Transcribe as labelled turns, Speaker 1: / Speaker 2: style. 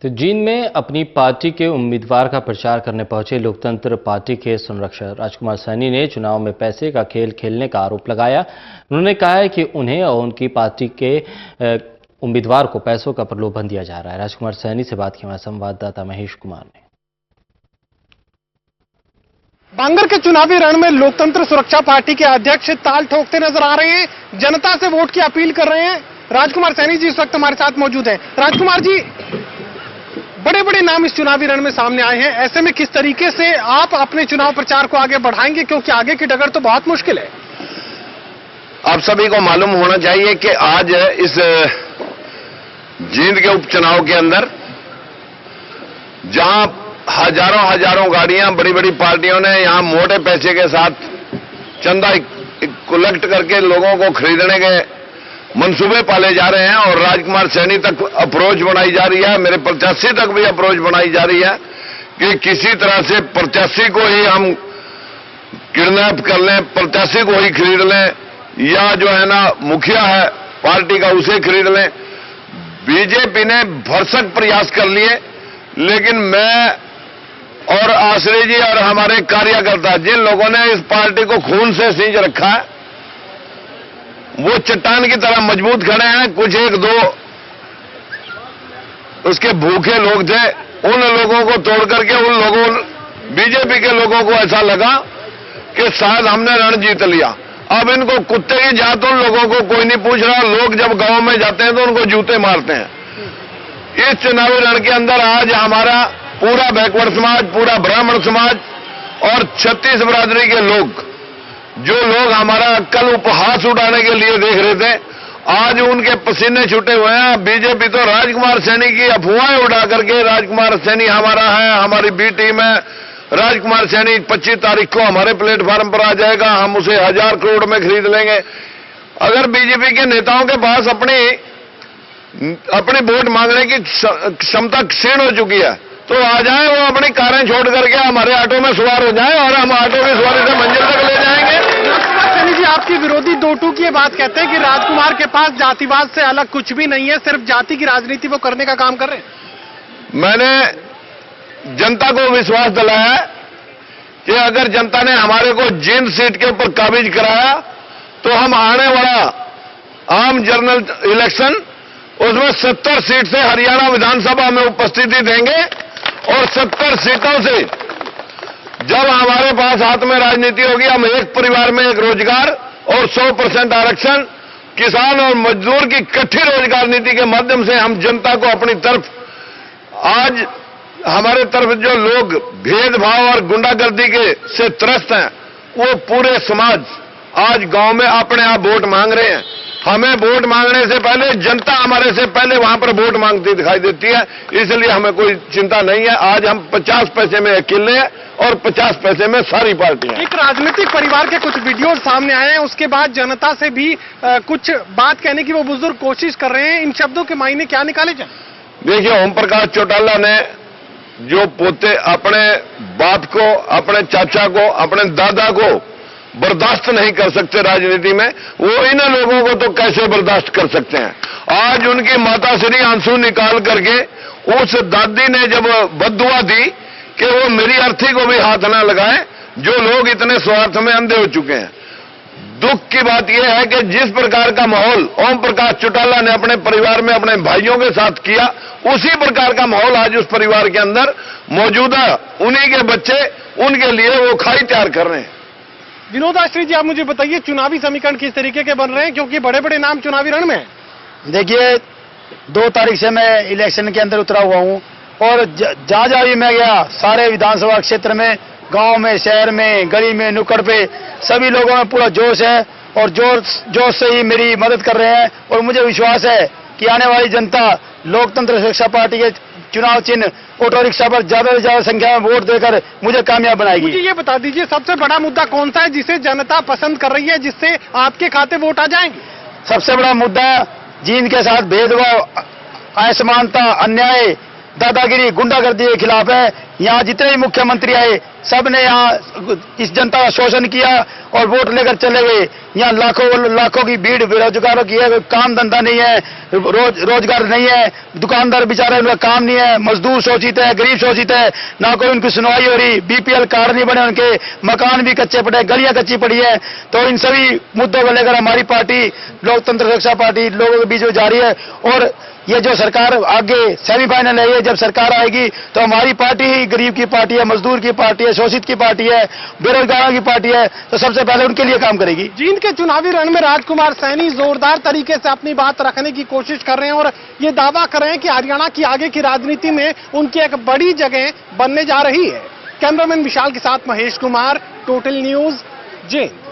Speaker 1: तो जींद में अपनी पार्टी के उम्मीदवार का प्रचार करने पहुंचे लोकतंत्र पार्टी के संरक्षक राजकुमार सैनी ने चुनाव में पैसे का खेल खेलने का आरोप लगाया। उन्होंने कहा है कि उन्हें और उनकी पार्टी के उम्मीदवार को पैसों का प्रलोभन दिया जा रहा है। राजकुमार सैनी से बात की हमारे संवाददाता महेश कुमार ने।
Speaker 2: बांगर के चुनावी रण में लोकतंत्र सुरक्षा पार्टी के अध्यक्ष ताल ठोकते नजर आ रहे हैं, जनता से वोट की अपील कर रहे हैं। राजकुमार सैनी जी इस वक्त हमारे साथ मौजूद हैं। राजकुमार जी, बड़े बड़े नाम इस चुनावी रण में सामने आए हैं, ऐसे में किस तरीके से आप अपने चुनाव प्रचार को आगे बढ़ाएंगे, क्योंकि आगे की डगर तो बहुत मुश्किल है।
Speaker 3: आप सभी को मालूम होना चाहिए कि आज इस जींद के उपचुनाव के अंदर जहां हजारों गाड़ियां बड़ी बड़ी पार्टियों ने यहां मोटे पैसे के साथ चंदा कलेक्ट करके लोगों को खरीदने के मंसूबे पाले जा रहे हैं और राजकुमार सैनी तक अप्रोच बनाई जा रही है, मेरे प्रत्याशी तक भी अप्रोच बनाई जा रही है कि किसी तरह से प्रत्याशी को ही हम किडनैप कर लें, प्रत्याशी को ही खरीद लें या जो है ना मुखिया है पार्टी का उसे खरीद लें। बीजेपी ने भरसक प्रयास कर लिए, लेकिन मैं और आश्रय जी और हमारे कार्यकर्ता जिन लोगों ने इस पार्टी को खून से सींच रखा है वो चट्टान की तरह मजबूत खड़े हैं। कुछ एक दो उसके भूखे लोग थे, उन लोगों को तोड़ करके उन लोगों बीजेपी के लोगों को ऐसा लगा कि शायद हमने रण जीत लिया। अब इनको कुत्ते की जात उन लोगों को कोई नहीं पूछ रहा। लोग जब गांव में जाते हैं तो उनको जूते मारते हैं। इस चुनावी रण के अंदर आज हमारा पूरा बैकवर्ड समाज, पूरा ब्राह्मण समाज और 36 बिरादरी के लोग, जो लोग हमारा कल उपहास उड़ाने के लिए देख रहे थे, आज उनके पसीने छूटे हुए हैं। बीजेपी तो राजकुमार सैनी की अफवाहें उड़ा करके राजकुमार सैनी हमारा है, हमारी बी टीम है, राजकुमार सैनी 25 तारीख को हमारे प्लेटफार्म पर आ जाएगा, हम उसे 1000 करोड़ में खरीद लेंगे। अगर बीजेपी के नेताओं के पास अपनी वोट मांगने की क्षमता क्षीण हो चुकी है तो आ जाए, वो अपनी कारें छोड़ करके हमारे ऑटो में सवार हो जाए और हम ऑटो की सवारी से मंजिल तक ले जाएंगे।
Speaker 2: सैनी जी, आपके विरोधी दो टूक ये बात कहते हैं कि राजकुमार के पास जातिवाद से अलग कुछ भी नहीं है, सिर्फ जाति की राजनीति वो करने का काम कर रहे हैं।
Speaker 3: मैंने जनता को विश्वास दिलाया कि अगर जनता ने हमारे को जींद सीट के ऊपर काबिज कराया तो हम आने वाला आम जनरल इलेक्शन उसमें 70 सीट से हरियाणा विधानसभा में उपस्थिति देंगे और 70 सीटों से जब हमारे पास हाथ में राजनीति होगी, हम एक परिवार में एक रोजगार और 100% आरक्षण, किसान और मजदूर की इकट्ठी रोजगार नीति के माध्यम से हम जनता को अपनी तरफ, आज हमारे तरफ जो लोग भेदभाव और गुंडागर्दी के से त्रस्त हैं वो पूरे समाज आज गांव में अपने आप वोट मांग रहे हैं। हमें वोट मांगने से पहले जनता हमारे से पहले वहां पर वोट मांगती दिखाई देती है, इसलिए हमें कोई चिंता नहीं है। आज हम 50 पैसे में अकेले हैं और 50 पैसे में सारी पार्टियां।
Speaker 2: एक राजनीतिक परिवार के कुछ वीडियो सामने आए हैं, उसके बाद जनता से भी कुछ बात कहने की वो बुजुर्ग कोशिश कर रहे हैं। इन शब्दों के मायने क्या निकाले जाए?
Speaker 3: देखिए, ओम प्रकाश चौटाला ने जो पोते अपने बाप को, अपने चाचा को, अपने दादा को बर्दाश्त नहीं कर सकते राजनीति में, वो इन लोगों को तो कैसे बर्दाश्त कर सकते हैं। आज उनकी माता श्री आंसू निकाल करके उस दादी ने जब बद्दुआ दी कि वो मेरी अर्थी को भी हाथ ना लगाए, जो लोग इतने स्वार्थ में अंधे हो चुके हैं। दुख की बात यह है कि जिस प्रकार का माहौल ओम प्रकाश चौटाला ने अपने परिवार में अपने भाइयों के साथ किया, उसी प्रकार का माहौल आज उस परिवार के अंदर मौजूदा उन्हीं के बच्चे उनके लिए वो खाई तैयार कर रहे हैं।
Speaker 2: विनोद आश्री जी, आप मुझे बताइए चुनावी समीकरण किस तरीके के बन रहे हैं, क्योंकि बड़े बड़े नाम चुनावी रण में हैं।
Speaker 4: देखिए, 2 तारीख से मैं इलेक्शन के अंदर उतरा हुआ हूं और जहां भी मैं गया, सारे विधानसभा क्षेत्र में, गांव में, शहर में, गली में, नुक्कड़ पे सभी लोगों में पूरा जोश है और जोश से ही मेरी मदद कर रहे हैं। और मुझे विश्वास है कि आने वाली जनता लोकतंत्र सुरक्षा पार्टी के चुनाव चिन्ह ऑटो रिक्शा पर ज्यादा से ज्यादा संख्या में वोट देकर मुझे कामयाब बनाएगी।
Speaker 2: मुझे ये बता दीजिए, सबसे बड़ा मुद्दा कौन सा है जिसे जनता पसंद कर रही है, जिससे आपके खाते वोट आ जाएंगे?
Speaker 4: सबसे बड़ा मुद्दा जींद के साथ भेदभाव, असमानता, अन्याय, दादागिरी, गुंडागर्दी के खिलाफ है। यहाँ जितने भी मुख्यमंत्री आए सब ने यहाँ इस जनता का शोषण किया और वोट लेकर चले गए। यहाँ लाखों की भीड़ बेरोजगारों की है, काम धंधा नहीं है, रोजगार नहीं है, दुकानदार बेचारे उनका काम नहीं है, मजदूर शोषित है, गरीब शोषित है, ना कोई उनकी सुनवाई हो रही, बीपीएल कार्ड नहीं बने उनके, मकान भी कच्चे पड़े, गलियां कच्ची पड़ी है। तो इन सभी मुद्दों को लेकर हमारी पार्टी लोकतंत्र सुरक्षा पार्टी लोगों के बीच में जा रही है। और ये जो सरकार आगे सेमीफाइनल है, ये जब सरकार आएगी तो हमारी पार्टी ही गरीब की पार्टी है, मजदूर की पार्टी है, शोषित की पार्टी है, बेरोजगारों की पार्टी है, तो सबसे पहले उनके लिए काम करेगी।
Speaker 2: जींद के चुनावी रण में राजकुमार सैनी जोरदार तरीके से अपनी बात रखने की कोशिश कर रहे हैं और ये दावा कर रहे हैं कि हरियाणा की आगे की राजनीति में उनकी एक बड़ी जगह बनने जा रही है। कैमरामैन विशाल के साथ महेश कुमार, टोटल न्यूज, जींद।